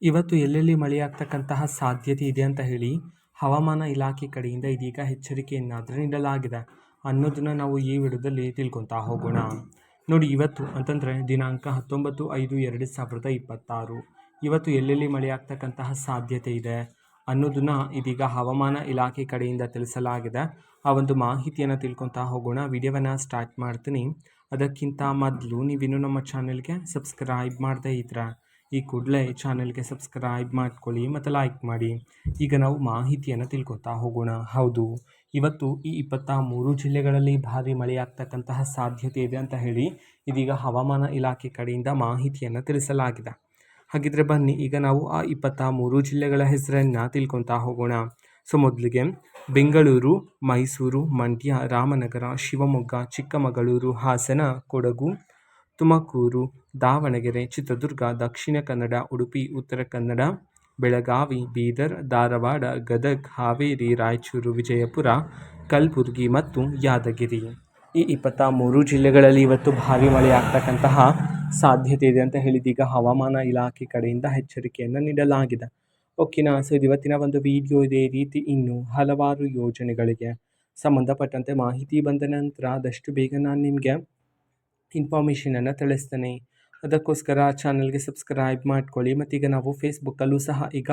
ಇವತ್ತು ಎಲ್ಲೆಲ್ಲಿ ಮಳೆಯಾಗ್ತಕ್ಕಂತಹ ಸಾಧ್ಯತೆ ಇದೆ ಅಂತ ಹೇಳಿ ಹವಾಮಾನ ಇಲಾಖೆ ಕಡೆಯಿಂದ ಇದೀಗ ಎಚ್ಚರಿಕೆಯನ್ನಾದರೂ ನೀಡಲಾಗಿದೆ ಅನ್ನೋದನ್ನ ನಾವು ಈ ವಿಡಿಯೋದಲ್ಲಿ ತಿಳ್ಕೊತಾ ಹೋಗೋಣ. ನೋಡಿ, ಇವತ್ತು ಅಂತಂದರೆ ದಿನಾಂಕ 19/5/2026 ಇವತ್ತು ಎಲ್ಲೆಲ್ಲಿ ಮಳೆಯಾಗ್ತಕ್ಕಂತಹ ಸಾಧ್ಯತೆ ಇದೆ ಅನ್ನೋದನ್ನ ಇದೀಗ ಹವಾಮಾನ ಇಲಾಖೆ ಕಡೆಯಿಂದ ತಿಳಿಸಲಾಗಿದೆ. ಆ ಒಂದು ಮಾಹಿತಿಯನ್ನು ತಿಳ್ಕೊತಾ ಹೋಗೋಣ. ವಿಡಿಯೋವನ್ನು ಸ್ಟಾರ್ಟ್ ಮಾಡ್ತೀನಿ. ಅದಕ್ಕಿಂತ ಮೊದಲು ನೀವಿನ್ನೂ ನಮ್ಮ ಚಾನೆಲ್ಗೆ ಸಬ್ಸ್ಕ್ರೈಬ್ ಮಾಡದೇ ಇದ್ರೆ ಈ ಕೂಡಲೇ ಚಾನೆಲ್ಗೆ ಸಬ್ಸ್ಕ್ರೈಬ್ ಮಾಡ್ಕೊಳ್ಳಿ ಮತ್ತು ಲೈಕ್ ಮಾಡಿ. ಈಗ ನಾವು ಮಾಹಿತಿಯನ್ನು ತಿಳ್ಕೊತಾ ಹೋಗೋಣ. ಹೌದು, ಇವತ್ತು ಈ 23 ಜಿಲ್ಲೆಗಳಲ್ಲಿ ಭಾರಿ ಮಳೆಯಾಗ್ತಕ್ಕಂತಹ ಸಾಧ್ಯತೆ ಇದೆ ಅಂತ ಹೇಳಿ ಇದೀಗ ಹವಾಮಾನ ಇಲಾಖೆ ಕಡೆಯಿಂದ ಮಾಹಿತಿಯನ್ನು ತಿಳಿಸಲಾಗಿದೆ. ಹಾಗಿದ್ರೆ ಬನ್ನಿ, ಈಗ ನಾವು ಆ 23 ಜಿಲ್ಲೆಗಳ ಹೆಸರನ್ನು ತಿಳ್ಕೊತಾ ಹೋಗೋಣ. ಸೊ ಮೊದಲಿಗೆ ಬೆಂಗಳೂರು, ಮೈಸೂರು, ಮಂಡ್ಯ, ರಾಮನಗರ, ಶಿವಮೊಗ್ಗ, ಚಿಕ್ಕಮಗಳೂರು, ಹಾಸನ, ಕೊಡಗು, ತುಮಕೂರು, ದಾವಣಗೆರೆ, ಚಿತ್ರದುರ್ಗ, ದಕ್ಷಿಣ ಕನ್ನಡ, ಉಡುಪಿ, ಉತ್ತರ ಕನ್ನಡ, ಬೆಳಗಾವಿ, ಬೀದರ್, ಧಾರವಾಡ, ಗದಗ್, ಹಾವೇರಿ, ರಾಯಚೂರು, ವಿಜಯಪುರ, ಕಲಬುರಗಿ ಮತ್ತು ಯಾದಗಿರಿ. ಈ 23 ಜಿಲ್ಲೆಗಳಲ್ಲಿ ಇವತ್ತು ಭಾರಿ ಮಳೆಯಾಗ್ತಕ್ಕಂತಹ ಸಾಧ್ಯತೆ ಇದೆ ಅಂತ ಹೇಳಿದೀಗ ಹವಾಮಾನ ಇಲಾಖೆ ಕಡೆಯಿಂದ ಎಚ್ಚರಿಕೆಯನ್ನು ನೀಡಲಾಗಿದೆ. ಓಕೆನಾ. ಸೊ ಇವತ್ತಿನ ಒಂದು ವಿಡಿಯೋ ಇದೇ ರೀತಿ ಇನ್ನೂ ಹಲವಾರು ಯೋಜನೆಗಳಿಗೆ ಸಂಬಂಧಪಟ್ಟಂತೆ ಮಾಹಿತಿ ಬಂದ ನಂತರ ಆದಷ್ಟು ಬೇಗ ನಾನು ನಿಮಗೆ ಇನ್ಫಾರ್ಮೇಷನನ್ನು ತಿಳಿಸ್ತೇನೆ. ಅದಕ್ಕೋಸ್ಕರ ಚಾನಲ್ಗೆ ಸಬ್ಸ್ಕ್ರೈಬ್ ಮಾಡ್ಕೊಳ್ಳಿ. ಮತ್ತೀಗ ನಾವು ಫೇಸ್ಬುಕ್ಕಲ್ಲೂ ಸಹ ಈಗ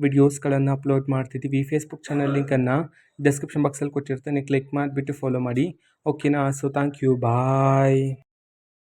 ವಿಡಿಯೋಸ್ಗಳನ್ನು ಅಪ್ಲೋಡ್ ಮಾಡ್ತಿದ್ದೀವಿ. ಫೇಸ್ಬುಕ್ ಚಾನಲ್ ಲಿಂಕನ್ನು ಡಿಸ್ಕ್ರಿಪ್ಷನ್ ಬಾಕ್ಸಲ್ಲಿ ಕೊಟ್ಟಿರ್ತೇನೆ, ಕ್ಲಿಕ್ ಮಾಡಿಬಿಟ್ಟು ಫಾಲೋ ಮಾಡಿ. ಓಕೆನಾ. So thank you, bye.